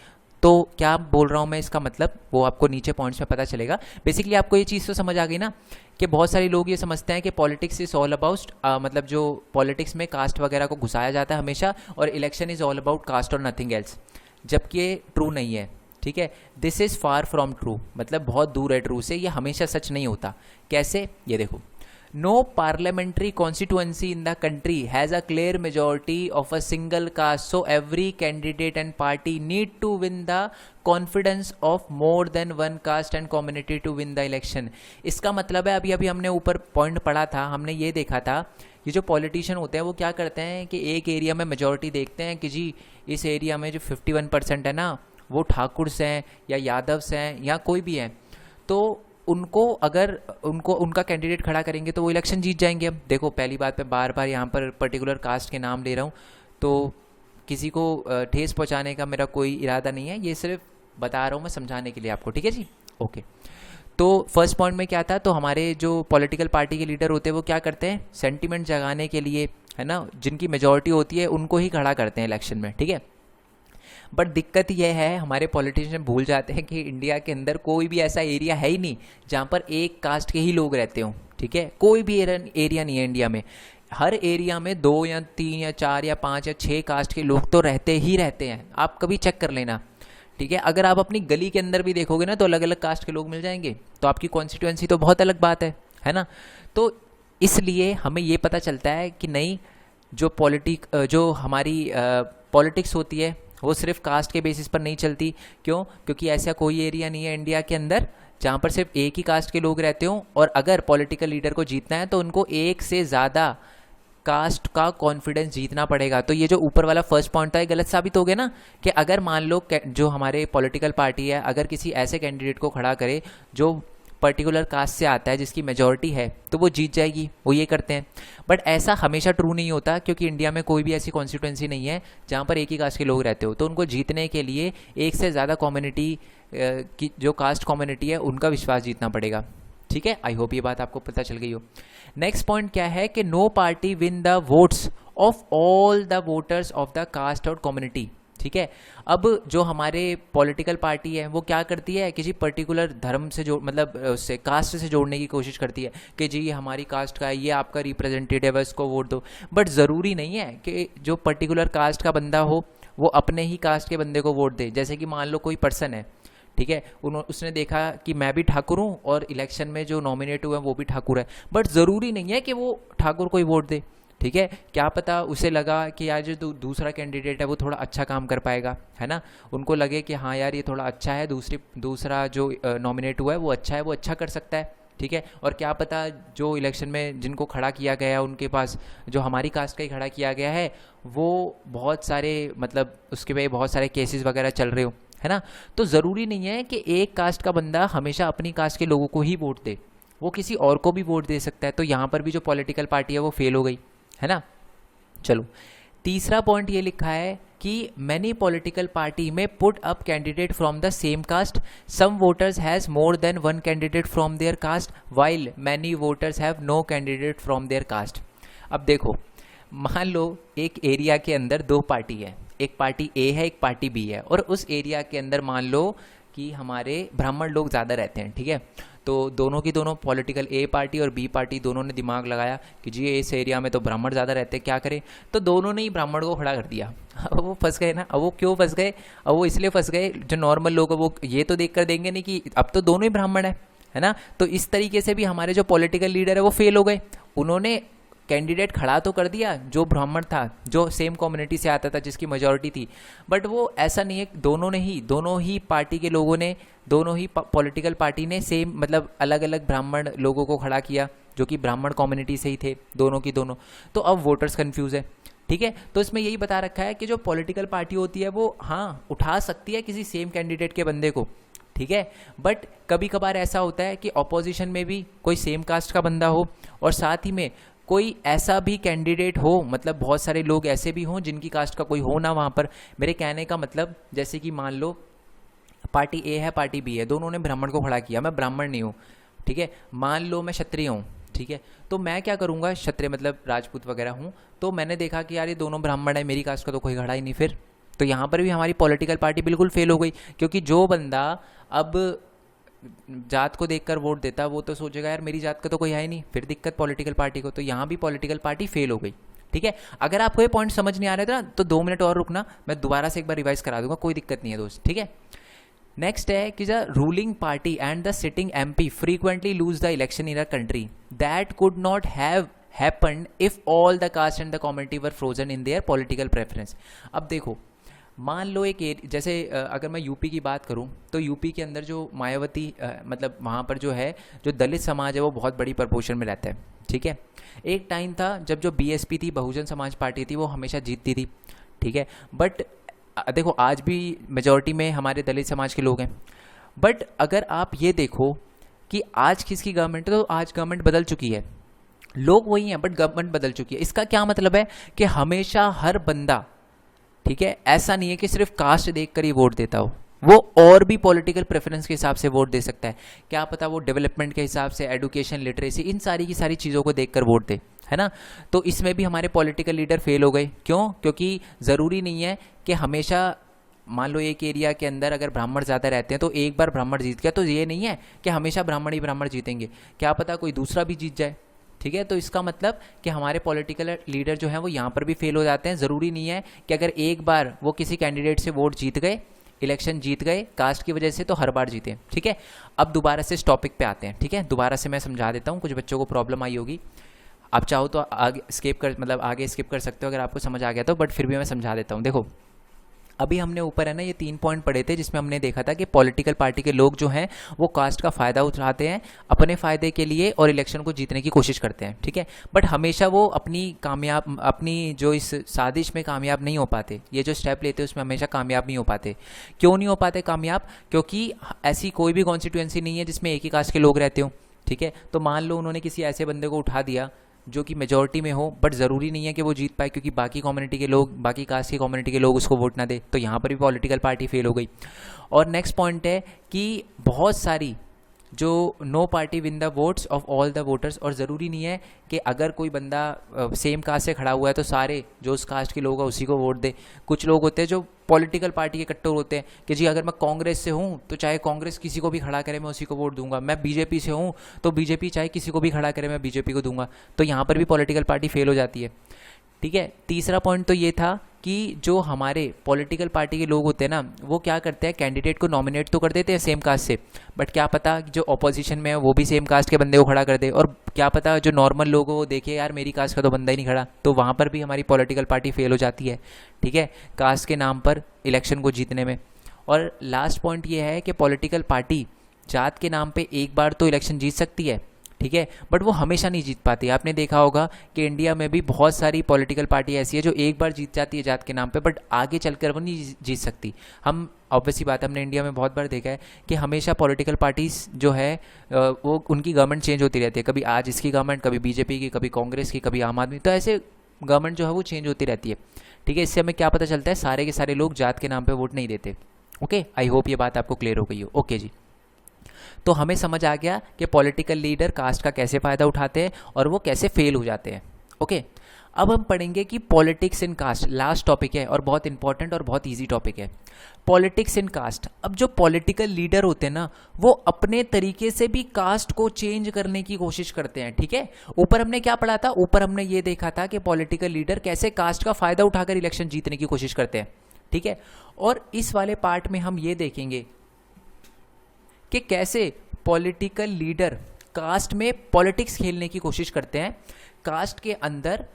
तो क्या बोल रहा हूँ मैं, इसका मतलब वो आपको नीचे पॉइंट्स में पता चलेगा। बेसिकली आपको ये चीज़ तो समझ आ गई ना कि बहुत सारे लोग ये समझते हैं कि पॉलिटिक्स इज़ ऑल अबाउट मतलब जो पॉलिटिक्स में कास्ट वगैरह को घुसाया जाता है हमेशा, और election is all about cast और नथिंग एल्स, जबकि ये ट्रू नहीं है। ठीक है, this is far from true, मतलब बहुत दूर है ट्रू से, ये हमेशा सच नहीं होता। कैसे, ये देखो, no parliamentary constituency in the country has a clear majority of a single caste, so every candidate and party need to win the confidence of more than one caste and community to win the election। इसका मतलब है, अभी अभी हमने ऊपर point पढ़ा था, हमने ये देखा था, ये जो पॉलिटिशियन होते हैं वो क्या करते हैं कि एक एरिया में मेजॉरिटी देखते हैं कि जी इस एरिया में जो 51% है ना वो ठाकुर्स हैं या यादव्स हैं या कोई भी हैं, तो उनको अगर उनका कैंडिडेट खड़ा करेंगे तो वो इलेक्शन जीत जाएंगे। अब देखो, पहली बात मैं बार बार यहाँ पर पर्टिकुलर कास्ट के नाम ले रहा हूँ, तो किसी को ठेस पहुँचाने का मेरा कोई इरादा नहीं है, ये सिर्फ बता रहा हूँ मैं समझाने के लिए आपको। ठीक है जी, ओके। तो फर्स्ट पॉइंट में क्या था, तो हमारे जो पॉलिटिकल पार्टी के लीडर होते हैं वो क्या करते हैं, सेंटिमेंट जगाने के लिए, है ना, जिनकी मेजॉरिटी होती है उनको ही खड़ा करते हैं इलेक्शन में। ठीक है, बट दिक्कत यह है, हमारे पॉलिटिशियन भूल जाते हैं कि इंडिया के अंदर कोई भी ऐसा एरिया है ही नहीं जहाँ पर एक कास्ट के ही लोग रहते हों। ठीक है, कोई भी एरिया नहीं है इंडिया में, हर एरिया में 2 या 3 या 4 या 5 या 6 कास्ट के लोग तो रहते ही रहते हैं, आप कभी चेक कर लेना। ठीक है, अगर आप अपनी गली के अंदर भी देखोगे ना तो अलग अलग कास्ट के लोग मिल जाएंगे, तो आपकी कॉन्स्टिट्यूएंसी तो बहुत अलग बात है ना। तो इसलिए हमें ये पता चलता है कि नहीं, जो हमारी पॉलिटिक्स होती है वो सिर्फ कास्ट के बेसिस पर नहीं चलती। क्यों? क्योंकि ऐसा कोई एरिया नहीं है इंडिया के अंदर जहाँ पर सिर्फ एक ही कास्ट के लोग रहते हों, और अगर पॉलिटिकल लीडर को जीतना है तो उनको एक से ज़्यादा कास्ट का कॉन्फिडेंस जीतना पड़ेगा। तो ये जो ऊपर वाला फर्स्ट पॉइंट था ये गलत साबित हो गया ना, कि अगर मान लो जो हमारे पॉलिटिकल पार्टी है अगर किसी ऐसे कैंडिडेट को खड़ा करे जो पर्टिकुलर कास्ट से आता है, जिसकी मेजॉरिटी है, तो वो जीत जाएगी, वो ये करते हैं। बट ऐसा हमेशा ट्रू नहीं होता, क्योंकि इंडिया में कोई भी ऐसी कॉन्स्टिट्यूंसी नहीं है जहाँ पर एक ही कास्ट के लोग रहते हो, तो उनको जीतने के लिए एक से ज़्यादा कम्युनिटी की जो कास्ट कम्युनिटी है उनका विश्वास जीतना पड़ेगा। ठीक है, आई होप ये बात आपको पता चल गई हो। नेक्स्ट पॉइंट क्या है कि no party win the votes of all the voters of the caste और कम्युनिटी। ठीक है, अब जो हमारे पॉलिटिकल पार्टी है वो क्या करती है, किसी पर्टिकुलर धर्म से मतलब उससे कास्ट से जोड़ने की कोशिश करती है कि जी ये हमारी कास्ट का है, ये आपका रिप्रेजेंटेटिव है, इसको वोट दो। बट ज़रूरी नहीं है कि जो पर्टिकुलर कास्ट का बंदा हो वो अपने ही कास्ट के बंदे को वोट दे। जैसे कि मान लो कोई पर्सन है, ठीक है, उसने देखा कि मैं भी ठाकुर हूँ और इलेक्शन में जो नॉमिनेट हुआ है वो भी ठाकुर है, बट ज़रूरी नहीं है कि वो ठाकुर को ही वोट दे। ठीक है, क्या पता उसे लगा कि यार जो दूसरा कैंडिडेट है वो थोड़ा अच्छा काम कर पाएगा, है ना, उनको लगे कि हाँ यार ये थोड़ा अच्छा है, दूसरा जो नॉमिनेट हुआ है वो अच्छा है, वो अच्छा कर सकता है। ठीक है, और क्या पता जो इलेक्शन में जिनको खड़ा किया गया है उनके पास जो हमारी कास्ट का ही खड़ा किया गया है वो बहुत सारे मतलब उसके पे बहुत सारे केसेस वगैरह चल रहे हो, है ना। तो ज़रूरी नहीं है कि एक कास्ट का बंदा हमेशा अपनी कास्ट के लोगों को ही वोट दे, वो किसी और को भी वोट दे सकता है। तो यहाँ पर भी जो पॉलिटिकल पार्टी है वो फेल हो गई, है ना। चलो, तीसरा पॉइंट ये लिखा है कि मैनी पॉलिटिकल पार्टी में put up candidate from the same caste, some voters has more than one candidate from their caste while many voters have no candidate from their caste. अब देखो, मान लो एक एरिया के अंदर 2 पार्टी है, एक party ए है एक पार्टी बी है, और उस एरिया के अंदर मान लो कि हमारे ब्राह्मण लोग ज़्यादा रहते हैं। ठीक है, तो दोनों की दोनों पॉलिटिकल ए पार्टी और बी पार्टी दोनों ने दिमाग लगाया कि जी इस एरिया में तो ब्राह्मण ज़्यादा रहते हैं, क्या करें, तो दोनों ने ही ब्राह्मण को खड़ा कर दिया। अब वो फंस गए ना। अब वो क्यों फंस गए? अब वो इसलिए फंस गए, जो नॉर्मल लोग वो ये तो देख कर देंगे नहीं कि अब तो दोनों ही ब्राह्मण है ना। तो इस तरीके से भी हमारे जो पॉलिटिकल लीडर है वो फेल हो गए। उन्होंने कैंडिडेट खड़ा तो कर दिया जो ब्राह्मण था, जो सेम कम्युनिटी से आता था, जिसकी मेजॉरिटी थी, बट वो ऐसा नहीं है, दोनों ही पार्टी के लोगों ने, दोनों ही पॉलिटिकल पार्टी ने सेम मतलब अलग अलग ब्राह्मण लोगों को खड़ा किया जो कि ब्राह्मण कम्युनिटी से ही थे, दोनों की दोनों। तो अब वोटर्स कंफ्यूज है। ठीक है, तो इसमें यही बता रखा है कि जो पॉलिटिकल पार्टी होती है वो हाँ उठा सकती है किसी सेम कैंडिडेट के बंदे को, ठीक है, बट कभी कभार ऐसा होता है कि ऑपोजिशन में भी कोई सेम कास्ट का बंदा हो और साथ ही में कोई ऐसा भी कैंडिडेट हो, मतलब बहुत सारे लोग ऐसे भी हों जिनकी कास्ट का कोई हो ना वहाँ पर। मेरे कहने का मतलब जैसे कि मान लो पार्टी ए है पार्टी बी है, दोनों ने ब्राह्मण को खड़ा किया, मैं ब्राह्मण नहीं हूँ, ठीक है, मान लो मैं क्षत्रिय हूँ, ठीक है। तो मैं क्या करूँगा, क्षत्रिय मतलब राजपूत वगैरह हूँ, तो मैंने देखा कि यार ये दोनों ब्राह्मण है, मेरी कास्ट का तो कोई खड़ा ही नहीं, फिर तो यहाँ पर भी हमारी पॉलिटिकल पार्टी बिल्कुल फेल हो गई, क्योंकि जो बंदा अब जात को देखकर वोट देता वो तो सोचेगा यार मेरी जात का तो कोई है ही नहीं, फिर दिक्कत पॉलिटिकल पार्टी को, तो यहाँ भी पॉलिटिकल पार्टी फेल हो गई। ठीक है, अगर आपको ये पॉइंट समझ नहीं आ रहा था तो 2 मिनट और रुकना, मैं दोबारा से एक बार रिवाइज करा दूंगा, कोई दिक्कत नहीं है दोस्त। ठीक है, नेक्स्ट है कि the ruling party and the sitting MP frequently lose the election in a country that could not have happened if all the caste and the community were frozen in their political preference. अब देखो, मान लो एक जैसे अगर मैं UP की बात करूं तो यूपी के अंदर जो मायावती मतलब वहाँ पर जो है जो दलित समाज है वो बहुत बड़ी प्रपोर्शन में रहता है। ठीक है, एक टाइम था जब जो बीएसपी थी, बहुजन समाज पार्टी थी, वो हमेशा जीतती थी। ठीक है, बट देखो आज भी मेजॉरिटी में हमारे दलित समाज के लोग हैं, बट अगर आप ये देखो कि आज किसकी गवर्नमेंट है, तो आज गवर्नमेंट बदल चुकी है, लोग वही हैं बट गवर्नमेंट बदल चुकी है। इसका क्या मतलब है कि हमेशा हर बंदा, ठीक है, ऐसा नहीं है कि सिर्फ कास्ट देखकर ही वोट देता हो, वो और भी पॉलिटिकल प्रेफरेंस के हिसाब से वोट दे सकता है। क्या पता वो डेवलपमेंट के हिसाब से, एडुकेशन, लिटरेसी, इन सारी की सारी चीज़ों को देखकर वोट दे, है ना। तो इसमें भी हमारे पॉलिटिकल लीडर फेल हो गए। क्यों? क्योंकि ज़रूरी नहीं है कि हमेशा, मान लो एक एरिया के अंदर अगर ब्राह्मण ज़्यादा रहते हैं तो एक बार ब्राह्मण जीत गया तो ये नहीं है कि हमेशा ब्राह्मण ही ब्राह्मण जीतेंगे, क्या पता कोई दूसरा भी जीत जाए। ठीक है, तो इसका मतलब कि हमारे पॉलिटिकल लीडर जो हैं वो यहाँ पर भी फेल हो जाते हैं। ज़रूरी नहीं है कि अगर एक बार वो किसी कैंडिडेट से वोट जीत गए, इलेक्शन जीत गए कास्ट की वजह से, तो हर बार जीते। ठीक है, अब दोबारा से इस टॉपिक पे आते हैं। ठीक है, दोबारा से मैं समझा देता हूँ, कुछ बच्चों को प्रॉब्लम आई होगी, आप चाहो तो आगे स्किप कर, मतलब आगे स्किप कर सकते हो अगर आपको समझ आ गया तो, बट फिर भी मैं समझा देता हूँ। देखो, अभी हमने ऊपर है ना ये 3 पॉइंट पढ़े थे जिसमें हमने देखा था कि पॉलिटिकल पार्टी के लोग जो हैं वो कास्ट का फ़ायदा उठाते हैं अपने फ़ायदे के लिए और इलेक्शन को जीतने की कोशिश करते हैं। ठीक है, बट हमेशा वो अपनी जो इस साजिश में कामयाब नहीं हो पाते, ये जो स्टेप लेते हैं उसमें हमेशा कामयाब नहीं हो पाते। क्यों नहीं हो पाते कामयाब? क्योंकि ऐसी कोई भी कॉन्स्टिट्यूएंसी नहीं है जिसमें एक ही कास्ट के लोग रहते हो। ठीक है, तो मान लो उन्होंने किसी ऐसे बंदे को उठा दिया जो कि मेजॉरिटी में हो, बट ज़रूरी नहीं है कि वो जीत पाए, क्योंकि बाकी कम्युनिटी के लोग, बाकी कास्ट की कम्युनिटी के लोग उसको वोट ना दे, तो यहाँ पर भी पॉलिटिकल पार्टी फेल हो गई। और नेक्स्ट पॉइंट है कि बहुत सारी जो no party win the votes of all the voters, और ज़रूरी नहीं है कि अगर कोई बंदा सेम कास्ट से खड़ा हुआ है तो सारे जो उस कास्ट के लोग हैं उसी को वोट दे। कुछ लोग होते हैं जो पॉलिटिकल पार्टी के कट्टर होते हैं कि जी अगर मैं कांग्रेस से हूँ तो चाहे कांग्रेस किसी को भी खड़ा करे मैं उसी को वोट दूंगा, मैं बीजेपी से हूँ तो बीजेपी चाहे किसी को भी खड़ा करे मैं बीजेपी को दूंगा, तो यहाँ पर भी पॉलिटिकल पार्टी फेल हो जाती है। ठीक है, तीसरा पॉइंट तो ये था कि जो हमारे पॉलिटिकल पार्टी के लोग होते हैं ना, वो क्या करते हैं, कैंडिडेट को नॉमिनेट तो कर देते हैं सेम कास्ट से, बट क्या पता जो ऑपोजिशन में है वो भी सेम कास्ट के बंदे को खड़ा कर दे, और क्या पता जो नॉर्मल लोग हो वो देखे यार मेरी कास्ट का तो बंदा ही नहीं खड़ा, तो वहाँ पर भी हमारी पॉलिटिकल पार्टी फेल हो जाती है। ठीक है, कास्ट के नाम पर इलेक्शन को जीतने में। और लास्ट पॉइंट ये है कि पॉलिटिकल पार्टी जात के नाम पर एक बार तो इलेक्शन जीत सकती है, ठीक है, बट वो हमेशा नहीं जीत पाती। आपने देखा होगा कि इंडिया में भी बहुत सारी पॉलिटिकल पार्टी ऐसी है जो एक बार जीत जाती है जात के नाम पे, बट आगे चलकर वो नहीं जीत सकती। हम ऑब्वियसली बात है, हमने इंडिया में बहुत बार देखा है कि हमेशा पॉलिटिकल पार्टीज जो है वो उनकी गवर्नमेंट चेंज होती रहती है, कभी आज इसकी गवर्नमेंट, कभी बीजेपी की, कभी कांग्रेस की, कभी आम आदमी, तो ऐसे गवर्नमेंट जो है वो चेंज होती रहती है। ठीक है, इससे हमें क्या पता चलता है, सारे के सारे लोग जात के नाम पर वोट नहीं देते। ओके, आई होप ये बात आपको क्लियर हो गई हो। ओके जी, तो हमें समझ आ गया कि पॉलिटिकल लीडर कास्ट का कैसे फ़ायदा उठाते हैं और वो कैसे फेल हो जाते हैं। ओके, अब हम पढ़ेंगे कि politics in caste, last topic है और बहुत इंपॉर्टेंट और बहुत इजी टॉपिक है, पॉलिटिक्स इन कास्ट। अब जो पॉलिटिकल लीडर होते हैं ना, वो अपने तरीके से भी कास्ट को चेंज करने की कोशिश करते हैं। ठीक है, ऊपर हमने क्या पढ़ा था, ऊपर हमने ये देखा था कि पॉलिटिकल लीडर कैसे कास्ट का फ़ायदा उठाकर इलेक्शन जीतने की कोशिश करते हैं। ठीक है, और इस वाले पार्ट में हम ये देखेंगे कि कैसे पॉलिटिकल लीडर कास्ट में पॉलिटिक्स खेलने की कोशिश करते हैं, कास्ट के अंदर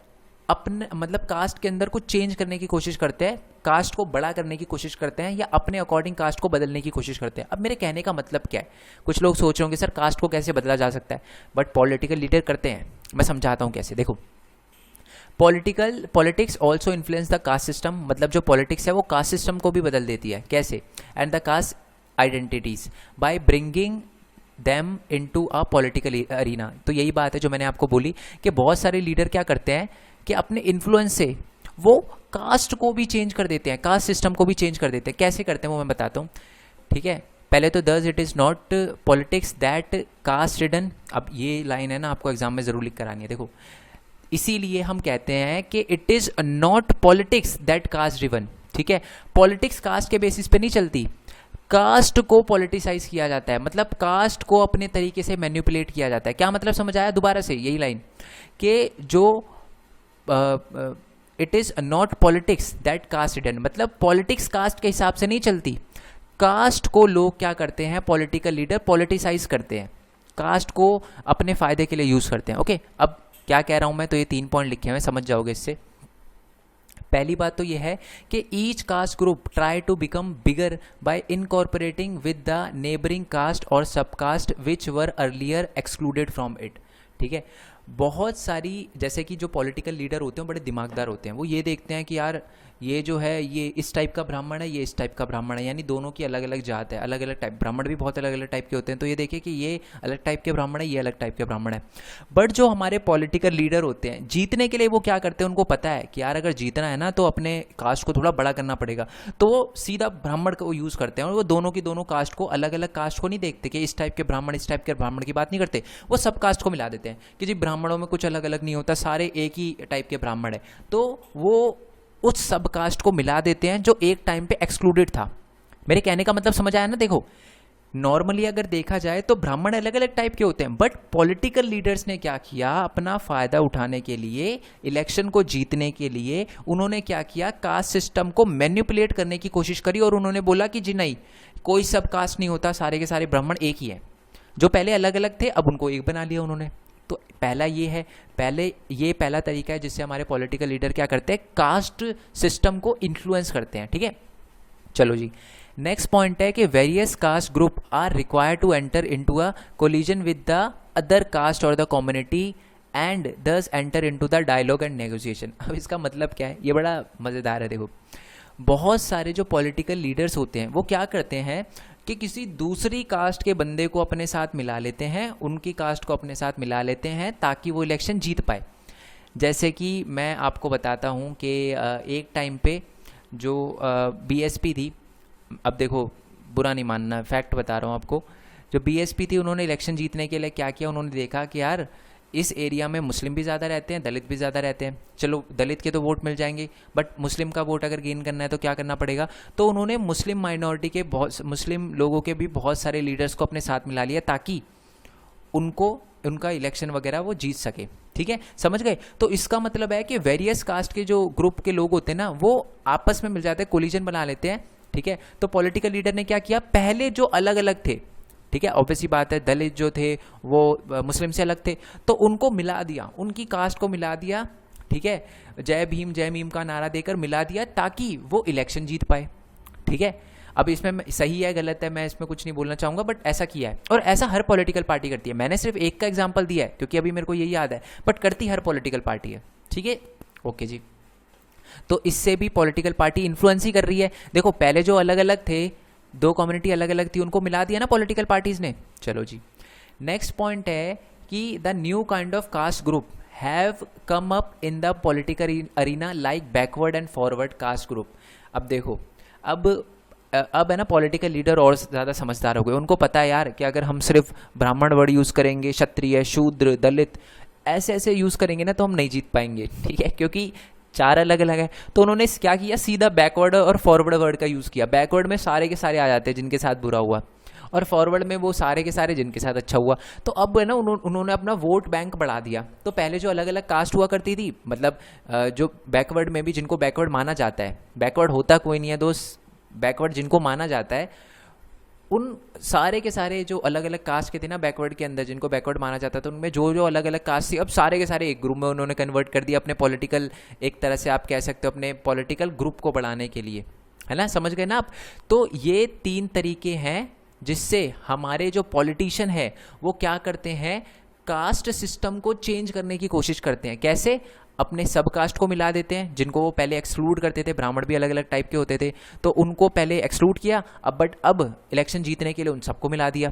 अपने, मतलब कास्ट के अंदर कुछ चेंज करने की कोशिश करते हैं, कास्ट को बड़ा करने की कोशिश करते हैं, या अपने अकॉर्डिंग कास्ट को बदलने की कोशिश करते हैं। अब मेरे कहने का मतलब क्या है, कुछ लोग सोच रहे होंगे सर कास्ट को कैसे बदला जा सकता है, बट पॉलिटिकल लीडर करते हैं। मैं समझाता हूँ कैसे। देखो, politics also influence the caste system, मतलब जो पॉलिटिक्स है वो कास्ट सिस्टम को भी बदल देती है। कैसे? And the caste identities by bringing them into a political arena. तो यही बात है जो मैंने आपको बोली कि बहुत सारे लीडर क्या करते हैं कि अपने इन्फ्लुएंस से वो कास्ट को भी चेंज कर देते हैं, कास्ट सिस्टम को भी चेंज कर देते हैं। कैसे करते हैं वो मैं बताता हूँ। ठीक है, पहले तो thus it is not politics that caste ridden, अब ये लाइन है ना आपको एग्जाम में ज़रूर लिख कर आनी है, देखो इसीलिए हम कहते हैं कि it is not politics that caste driven, ठीक है। पॉलिटिक्स कास्ट के बेसिस पे नहीं चलती, कास्ट को पॉलिटिसाइज किया जाता है, मतलब कास्ट को अपने तरीके से मैनिपुलेट किया जाता है। क्या मतलब समझ आया दोबारा से यही लाइन कि जो it is not politics that caste return, मतलब पॉलिटिक्स कास्ट के हिसाब से नहीं चलती, कास्ट को लोग क्या करते हैं, पॉलिटिकल लीडर पॉलिटिसाइज करते हैं, कास्ट को अपने फायदे के लिए यूज़ करते हैं। ओके, अब क्या कह रहा हूँ मैं, तो ये 3 पॉइंट लिखे हुए हैं, समझ जाओगे इससे। पहली बात तो ये है कि each caste group try to become bigger by incorporating with the neighbouring caste और sub caste which were earlier excluded from it, ठीक है। बहुत सारी, जैसे कि जो पॉलिटिकल लीडर होते हैं बड़े दिमागदार होते हैं, वो ये देखते हैं कि यार ये जो है ये इस टाइप का ब्राह्मण है, ये इस टाइप का ब्राह्मण है, यानी दोनों की अलग अलग जात है, अलग अलग टाइप, ब्राह्मण भी बहुत अलग अलग टाइप के होते हैं, तो ये देखिए कि ये अलग टाइप के ब्राह्मण है, ये अलग टाइप के ब्राह्मण है। बट जो हमारे पॉलिटिकल लीडर होते हैं, जीतने के लिए वो क्या करते हैं, उनको पता है कि यार अगर जीतना है ना तो अपने कास्ट को थोड़ा बड़ा करना पड़ेगा, तो वो सीधा ब्राह्मण को यूज़ करते हैं, और वो दोनों की दोनों कास्ट को, अलग अलग कास्ट को नहीं देखते कि इस टाइप के ब्राह्मण इस टाइप के ब्राह्मण की बात नहीं करते, वो सब कास्ट को मिला देते हैं कि जी ब्राह्मणों में कुछ अलग अलग नहीं होता, सारे एक ही टाइप के ब्राह्मण है, तो वो उस सब कास्ट को मिला देते हैं जो एक टाइम पे एक्सक्लूडेड था। मेरे कहने का मतलब समझ आया ना। देखो नॉर्मली अगर देखा जाए तो ब्राह्मण अलग अलग टाइप के होते हैं, बट पॉलिटिकल लीडर्स ने क्या किया, अपना फ़ायदा उठाने के लिए, इलेक्शन को जीतने के लिए उन्होंने क्या किया, कास्ट सिस्टम को मैनिपुलेट करने की कोशिश करी, और उन्होंने बोला कि जी नहीं, कोई सब कास्ट नहीं होता, सारे के सारे ब्राह्मण एक ही है। जो पहले अलग अलग थे अब उनको एक बना लिया उन्होंने। तो पहला ये है, पहला तरीका है जिससे हमारे पॉलिटिकल लीडर क्या करते हैं, कास्ट सिस्टम को इन्फ्लुएंस करते हैं, ठीक है। चलो जी, नेक्स्ट पॉइंट है कि various caste group are required to enter into a coalition with the other caste और the community and thus enter into the dialogue and negotiation. अब इसका मतलब क्या है, ये बड़ा मज़ेदार है। देखो बहुत सारे जो पॉलिटिकल लीडर्स होते हैं वो क्या करते हैं कि किसी दूसरी कास्ट के बंदे को अपने साथ मिला लेते हैं, उनकी कास्ट को अपने साथ मिला लेते हैं ताकि वो इलेक्शन जीत पाए। जैसे कि मैं आपको बताता हूँ कि एक टाइम पे जो बीएसपी थी, अब देखो बुरा नहीं मानना, फैक्ट बता रहा हूँ आपको, जो बीएसपी थी उन्होंने इलेक्शन जीतने के लिए क्या किया, उन्होंने देखा कि यार इस एरिया में मुस्लिम भी ज़्यादा रहते हैं, दलित भी ज़्यादा रहते हैं, चलो दलित के तो वोट मिल जाएंगे, बट मुस्लिम का वोट अगर गेन करना है तो क्या करना पड़ेगा, तो उन्होंने मुस्लिम माइनॉरिटी के मुस्लिम लोगों के भी बहुत सारे लीडर्स को अपने साथ मिला लिया ताकि उनका इलेक्शन वगैरह वो जीत सके, ठीक है, समझ गए। तो इसका मतलब है कि वेरियस कास्ट के जो ग्रुप के लोग होते हैं ना वो आपस में मिल जाते हैं, कोलिजन बना लेते हैं, ठीक है। तो पॉलिटिकल लीडर ने क्या किया, पहले जो अलग अलग थे, ठीक है, ऑब्वियसली बात है, दलित जो थे वो मुस्लिम से अलग थे, तो उनको मिला दिया, उनकी कास्ट को मिला दिया, ठीक है, जय भीम का नारा देकर मिला दिया ताकि वो इलेक्शन जीत पाए, ठीक है। अब इसमें सही है गलत है मैं इसमें कुछ नहीं बोलना चाहूँगा, बट ऐसा किया है, और ऐसा हर पॉलिटिकल पार्टी करती है। मैंने सिर्फ एक का एग्जाम्पल दिया है क्योंकि अभी मेरे को यही याद है, बट करती हर पॉलिटिकल पार्टी है, ठीक है। ओके जी, तो इससे भी पॉलिटिकल पार्टी इन्फ्लुएंस ही कर रही है। देखो पहले जो अलग अलग थे, दो कम्युनिटी अलग अलग थी, उनको मिला दिया ना पॉलिटिकल पार्टीज ने। चलो जी, नेक्स्ट पॉइंट है कि the new kind of caste group have come up in the political arena like backward and forward caste group. अब देखो अब है ना पॉलिटिकल लीडर और ज़्यादा समझदार हो गए, उनको पता है यार कि अगर हम सिर्फ ब्राह्मण वर्ड यूज़ करेंगे, क्षत्रिय, शूद्र, दलित ऐसे यूज़ करेंगे ना तो हम नहीं जीत पाएंगे, ठीक है, क्योंकि चार अलग अलग है। तो उन्होंने क्या किया, सीधा बैकवर्ड और फॉरवर्ड वर्ड का यूज़ किया। बैकवर्ड में सारे के सारे आ जाते हैं जिनके साथ बुरा हुआ, और फॉरवर्ड में वो सारे के सारे जिनके साथ अच्छा हुआ। तो अब है ना उन्होंने अपना वोट बैंक बढ़ा दिया। तो पहले जो अलग अलग कास्ट हुआ करती थी, मतलब जो बैकवर्ड में भी जिनको बैकवर्ड माना जाता है, बैकवर्ड होता कोई नहीं है दोस्त, बैकवर्ड जिनको माना जाता है उन सारे के सारे जो अलग अलग कास्ट के थे ना बैकवर्ड के अंदर, जिनको बैकवर्ड माना जाता था, उनमें जो जो अलग अलग कास्ट थी अब सारे के सारे एक ग्रुप में उन्होंने कन्वर्ट कर दिया अपने पॉलिटिकल, एक तरह से आप कह सकते हो अपने पॉलिटिकल ग्रुप को बढ़ाने के लिए, है ना, समझ गए ना आप। तो ये 3 तरीके हैं जिससे हमारे जो पॉलिटिशियन है वो क्या करते हैं, कास्ट सिस्टम को चेंज करने की कोशिश करते हैं। कैसे, अपने सब कास्ट को मिला देते हैं, जिनको वो पहले एक्सक्लूड करते थे, ब्राह्मण भी अलग अलग टाइप के होते थे, तो उनको पहले एक्सक्लूड किया, अब इलेक्शन जीतने के लिए उन सबको मिला दिया,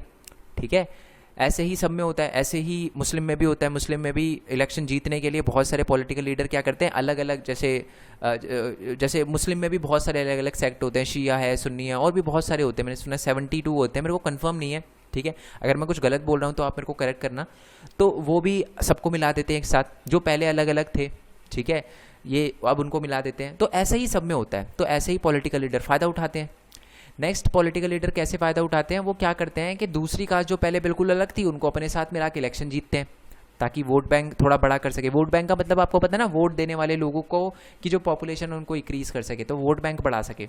ठीक है। ऐसे ही सब में होता है, ऐसे ही मुस्लिम में भी होता है। मुस्लिम में भी इलेक्शन जीतने के लिए बहुत सारे पॉलिटिकल लीडर क्या करते हैं, अलग अलग, जैसे मुस्लिम में भी बहुत सारे अलग अलग सेक्ट होते हैं, शिया है, सुन्नी है, और भी बहुत सारे होते हैं। मैंने सुना 72 होते हैं, मेरे को कंफर्म नहीं है, ठीक है। अगर मैं कुछ गलत बोल रहा हूँ तो आप मेरे को करेक्ट करना। तो वो भी सबको मिला देते हैं एक साथ, जो पहले अलग अलग थे, ठीक है, ये अब उनको मिला देते हैं। तो ऐसा ही सब में होता है। तो ऐसे ही पॉलिटिकल लीडर फ़ायदा उठाते हैं। नेक्स्ट, पॉलिटिकल लीडर कैसे फ़ायदा उठाते हैं, वो क्या करते हैं कि दूसरी कास्ट जो पहले बिल्कुल अलग थी उनको अपने साथ मिला के इलेक्शन जीतते हैं, ताकि वोट बैंक थोड़ा बड़ा कर सके। वोट बैंक का मतलब आपको पता है ना, वोट देने वाले लोगों को की जो पॉपुलेशन है उनको इंक्रीज कर सके, तो वोट बैंक बढ़ा सके।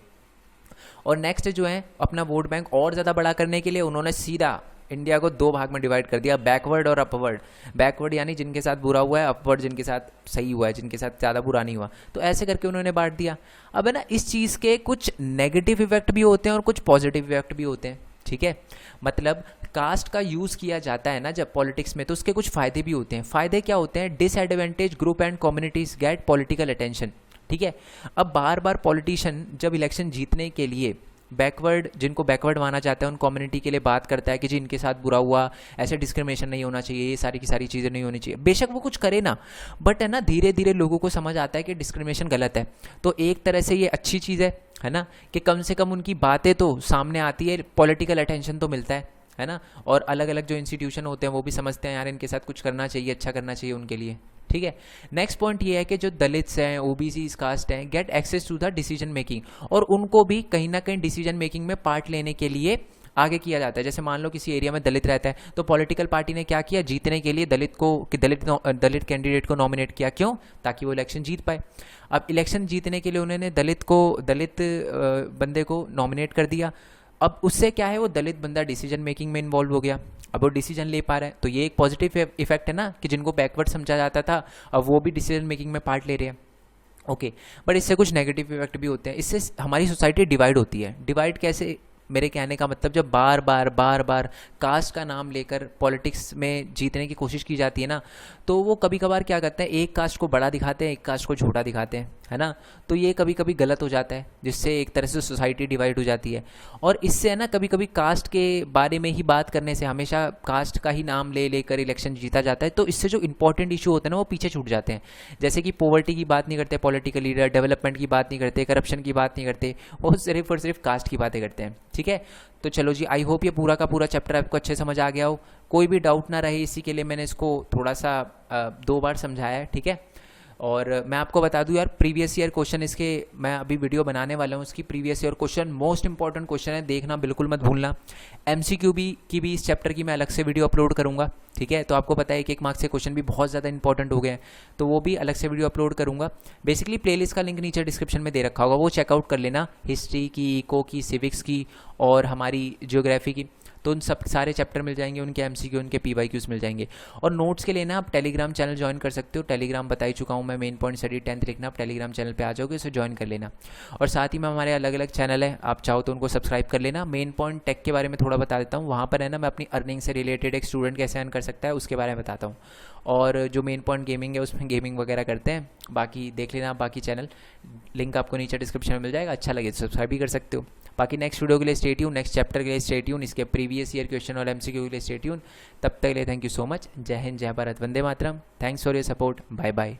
और नेक्स्ट जो है, अपना वोट बैंक और ज़्यादा बड़ा करने के लिए उन्होंने सीधा इंडिया को दो भाग में डिवाइड कर दिया, बैकवर्ड और अपवर्ड। बैकवर्ड यानी जिनके साथ बुरा हुआ है, अपवर्ड जिनके साथ सही हुआ है, जिनके साथ ज़्यादा बुरा नहीं हुआ। तो ऐसे करके उन्होंने बांट दिया। अब है ना, इस चीज़ के कुछ नेगेटिव इफेक्ट भी होते हैं और कुछ पॉजिटिव इफेक्ट भी होते हैं, ठीक है। मतलब कास्ट का यूज़ किया जाता है ना जब पॉलिटिक्स में, तो उसके कुछ फ़ायदे भी होते हैं। फ़ायदे क्या होते हैं, disadvantage group and communities get political attention, ठीक है। अब बार बार पॉलिटिशियन जब इलेक्शन जीतने के लिए बैकवर्ड, जिनको बैकवर्ड माना जाता है उन कम्युनिटी के लिए बात करता है कि जी इनके साथ बुरा हुआ, ऐसे डिस्क्रिमिनेशन नहीं होना चाहिए, ये सारी की सारी चीज़ें नहीं होनी चाहिए। बेशक वो कुछ करे ना, बट है ना, धीरे धीरे लोगों को समझ आता है कि डिस्क्रिमिनेशन गलत है। तो एक तरह से ये अच्छी चीज़ है ना, कि कम से कम उनकी बातें तो सामने आती है, पॉलिटिकल अटेंशन तो मिलता है ना। और अलग अलग जो इंस्टीट्यूशन होते हैं वो भी समझते हैं यार इनके साथ कुछ करना चाहिए, अच्छा करना चाहिए उनके लिए, ठीक है। नेक्स्ट पॉइंट ये है कि जो दलित्स हैं, ओबीसी कास्ट हैं, get access to the decision making, और उनको भी कहीं ना कहीं डिसीजन मेकिंग में पार्ट लेने के लिए आगे किया जाता है। जैसे मान लो किसी एरिया में दलित रहता है, तो पॉलिटिकल पार्टी ने क्या किया, जीतने के लिए दलित कैंडिडेट को नॉमिनेट किया। क्यों? ताकि वो इलेक्शन जीत पाए। अब इलेक्शन जीतने के लिए उन्होंने दलित बंदे को नॉमिनेट कर दिया। अब उससे क्या है, वो दलित बंदा डिसीजन मेकिंग में इन्वॉल्व हो गया, अब वो डिसीजन ले पा रहा है। तो ये एक पॉजिटिव इफेक्ट है ना, कि जिनको बैकवर्ड समझा जाता था अब वो भी डिसीजन मेकिंग में पार्ट ले रहे हैं, ओके। बट इससे कुछ नेगेटिव इफेक्ट भी होते हैं। इससे हमारी सोसाइटी डिवाइड होती है। डिवाइड कैसे, मेरे कहने का मतलब, जब बार बार कास्ट का नाम लेकर पॉलिटिक्स में जीतने की कोशिश की जाती है ना, तो वो कभी कभार क्या करते हैं, एक कास्ट को बड़ा दिखाते हैं, एक कास्ट को छोटा दिखाते हैं, है ना। तो ये कभी कभी गलत हो जाता है, जिससे एक तरह से सोसाइटी डिवाइड हो जाती है। और इससे है ना, कभी कभी कास्ट के बारे में ही बात करने से, हमेशा कास्ट का ही नाम ले लेकर इलेक्शन जीता जाता है, तो इससे जो इंपॉर्टेंट इशू होते हैं ना वो पीछे छूट जाते हैं। जैसे कि पॉवर्टी की बात नहीं करते पॉलिटिकल लीडर, डेवलपमेंट की बात नहीं करते, करप्शन की बात नहीं करते, वो सिर्फ और सिर्फ कास्ट की बातें करते हैं, ठीक है। तो चलो जी, आई होप ये पूरा का पूरा चैप्टर आपको अच्छे समझ आ गया हो, कोई भी डाउट ना रहे, इसी के लिए मैंने इसको थोड़ा सा 2 बार समझाया है, ठीक है। और मैं आपको बता दूं यार, प्रीवियस ईयर क्वेश्चन, इसके मैं अभी वीडियो बनाने वाला हूँ, इसकी previous year question most important question है, देखना बिल्कुल मत भूलना। एमसीक्यू की भी इस चैप्टर की मैं अलग से वीडियो अपलोड करूँगा, ठीक है। तो आपको पता है एक मार्क्स के क्वेश्चन भी बहुत ज़्यादा इंपॉर्टेंट हो गए हैं, तो वो भी अलग से वीडियो अपलोड करूँगा। बेसिकली प्लेलिस्ट का लिंक नीचे डिस्क्रिप्शन में दे रखा होगा, वो चेकआउट कर लेना, हिस्ट्री की, इको की, सिविक्स की और हमारी जियोग्राफी की। तो उन सब सारे चैप्टर मिल जाएंगे, उनके एमसीक्यू, उनके पीवाईक्यूज मिल जाएंगे। और नोट्स के लिए ना आप टेलीग्राम चैनल ज्वाइन कर सकते हो, टेलीग्राम बता ही चुका हूँ मैं, मेन पॉइंट स्टडी 10th लिखना, आप टेलीग्राम चैनल पे आ जाओगे, उसे ज्वाइन कर लेना। और साथ ही में हमारे अलग अलग चैनल है, आप चाहो तो उनको सब्सक्राइब कर लेना। मेन पॉइंट टेक के बारे में थोड़ा बता देता हूँ, वहाँ पर है ना मैं अपनी अर्निंग से रिलेटेड एक स्टूडेंट कैसे अर्न कर सकता है उसके बारे में बताता हूँ। और जो मेन पॉइंट गेमिंग है उसमें गेमिंग वगैरह करते हैं, बाकी देख लेना बाकी चैनल, लिंक आपको नीचे डिस्क्रिप्शन में मिल जाएगा, अच्छा लगे तो सब्सक्राइब भी कर सकते हो। बाकी नेक्स्ट वीडियो के लिए स्टे ट्यून, नेक्स्ट चैप्टर के लिए स्टे ट्यून, इसके प्रीवियस ईयर क्वेश्चन और एमसीक्यू के लिए स्टे ट्यून। तब तक के लिए थैंक यू सो मच, जय हिंद, जय भारत, वंदे मातरम, thanks for your support, bye bye.